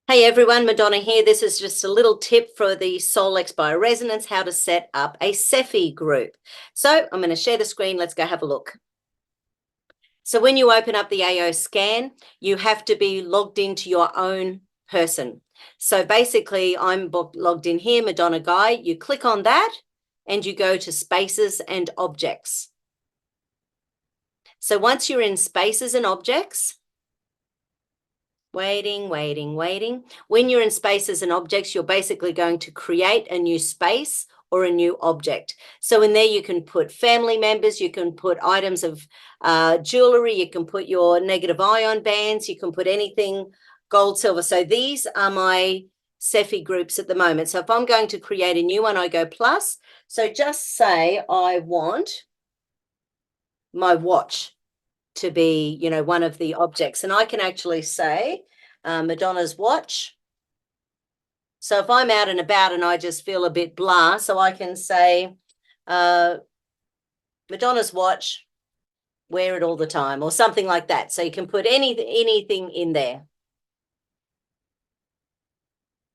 Hey everyone, Madonna here. This is just a little tip for the Solex bioresonance, how to set up a SEFI group. So I'm going to share the screen. Let's go have a look. So when you open up the AO scan, you have to be logged into your own person. So basically I'm logged in here, Madonna Guy. You click on that and you go to spaces and objects. So once you're in spaces and objects, waiting. When you're in spaces and objects, you're basically going to create a new space or a new object. So in there, you can put family members, you can put items of jewelry, you can put your negative ion bands, you can put anything gold, silver. So these are my SEFI groups at the moment. So if I'm going to create a new one, I go plus. So just say I want my watch to be, one of the objects. And I can actually say Madonna's watch. So if I'm out and about and I just feel a bit blah, so I can say Madonna's watch, wear it all the time or something like that. So you can put anything in there.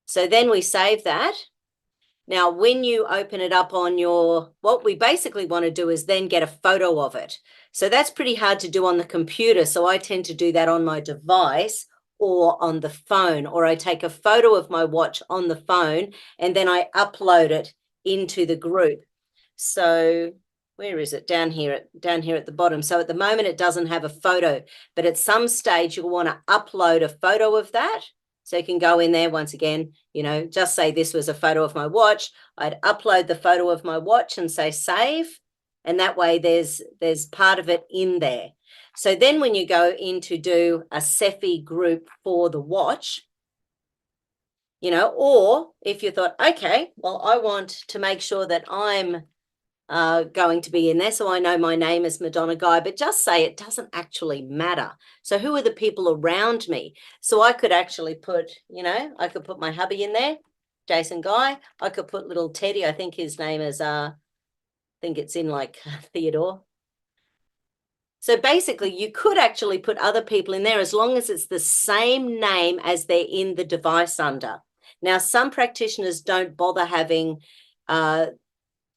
So then we save that. Now, when you open it up on what we basically want to do is then get a photo of it. So that's pretty hard to do on the computer. So I tend to do that on my device or on the phone, or I take a photo of my watch on the phone and then I upload it into the group. So where is it? Down here at the bottom. So at the moment, it doesn't have a photo, but at some stage you'll want to upload a photo of that. So you can go in there once again, just say this was a photo of my watch. I'd upload the photo of my watch and say save. And that way there's part of it in there. So then when you go in to do a SEFI group for the watch, or if you thought, okay, well, I want to make sure that I'm going to be in there. So I know my name is Madonna Guy, but just say it doesn't actually matter. So who are the people around me? So I could actually put, I could put my hubby in there, Jason Guy. I could put little Teddy. I think his name is, I think it's in like Theodore. So basically you could actually put other people in there as long as it's the same name as they're in the device under. Now, some practitioners don't bother having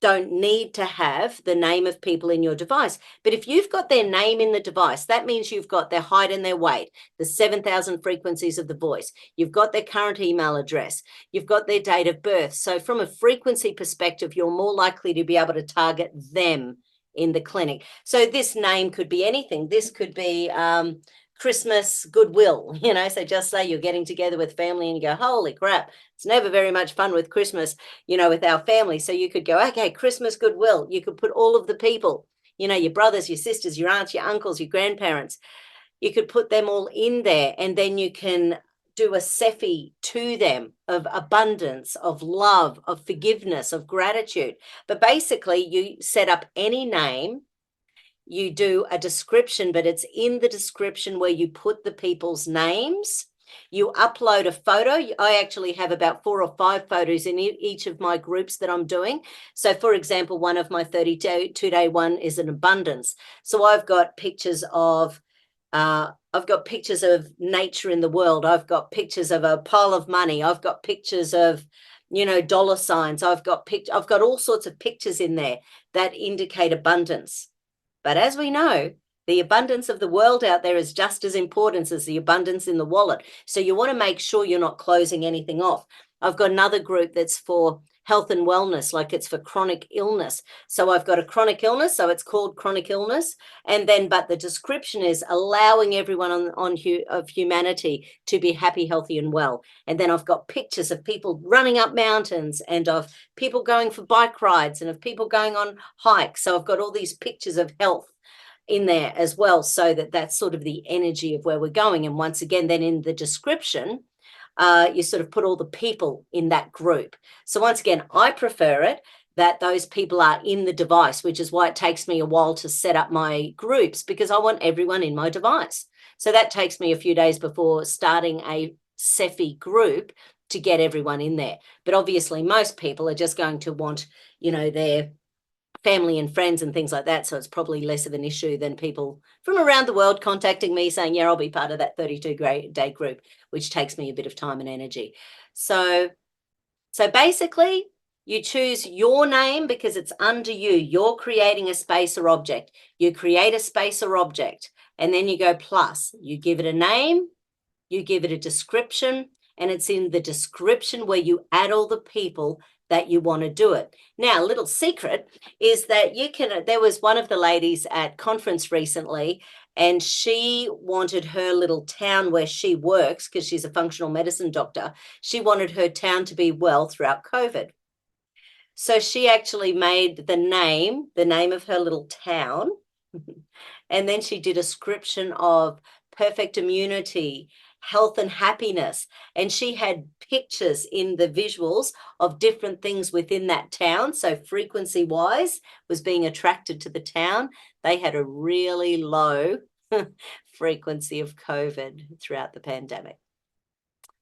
don't need to have the name of people in your device. But if you've got their name in the device, that means you've got their height and their weight, the 7,000 frequencies of the voice. You've got their current email address. You've got their date of birth. So from a frequency perspective, you're more likely to be able to target them in the clinic. So this name could be anything. This could be Christmas goodwill, so just say you're getting together with family and you go, holy crap, it's never very much fun with Christmas, with our family. So you could go, okay, Christmas goodwill. You could put all of the people, your brothers, your sisters, your aunts, your uncles, your grandparents. You could put them all in there and then you can do a SEFI to them of abundance, of love, of forgiveness, of gratitude. But basically you set up any name, you do a description, but it's in the description where you put the people's names. You upload a photo. I actually have about 4 or 5 photos in each of my groups that I'm doing. So for example, one of my 32-day one is an abundance. So I've got pictures of nature in the world. I've got pictures of a pile of money. I've got pictures of dollar signs. I've got all sorts of pictures in there that indicate abundance. But as we know, the abundance of the world out there is just as important as the abundance in the wallet. So you want to make sure you're not closing anything off. I've got another group that's for health and wellness, like it's for chronic illness. So I've got a chronic illness, so it's called chronic illness. And then, but the description is allowing everyone of humanity to be happy, healthy, and well. And then I've got pictures of people running up mountains and of people going for bike rides and of people going on hikes. So I've got all these pictures of health in there as well, so that's sort of the energy of where we're going. And once again, then in the description, you sort of put all the people in that group. So once again, I prefer it that those people are in the device, which is why it takes me a while to set up my groups, because I want everyone in my device. So that takes me a few days before starting a SEFI group to get everyone in there. But obviously most people are just going to want, their family and friends and things like that. So it's probably less of an issue than people from around the world contacting me saying, yeah, I'll be part of that 32-day group, which takes me a bit of time and energy. So basically, you choose your name because it's under you. You're creating a space or object. You create a space or object, and then you go plus. You give it a name, you give it a description, and it's in the description where you add all the people that you want to do it. Now, a little secret is that there was one of the ladies at conference recently, and she wanted her little town where she works, because she's a functional medicine doctor, she wanted her town to be well throughout COVID. So she actually made the name of her little town, and then she did a description of perfect immunity, health and happiness, and she had pictures in the visuals of different things within that town. So frequency wise was being attracted to the town. They had a really low frequency of COVID throughout the pandemic.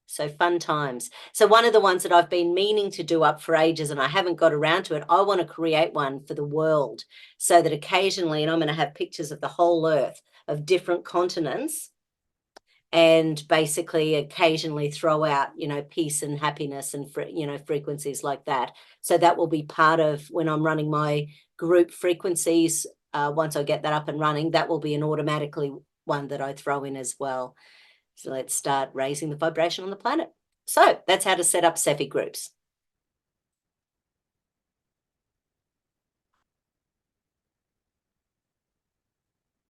So fun times. So one of the ones that I've been meaning to do up for ages and I haven't got around to it, I want to create one for the world so that occasionally, and I'm going to have pictures of the whole earth of different continents, and basically occasionally throw out, peace and happiness and, frequencies like that. So that will be part of when I'm running my group frequencies. Once I get that up and running, that will be an automatically one that I throw in as well. So let's start raising the vibration on the planet. So that's how to set up SEFI groups.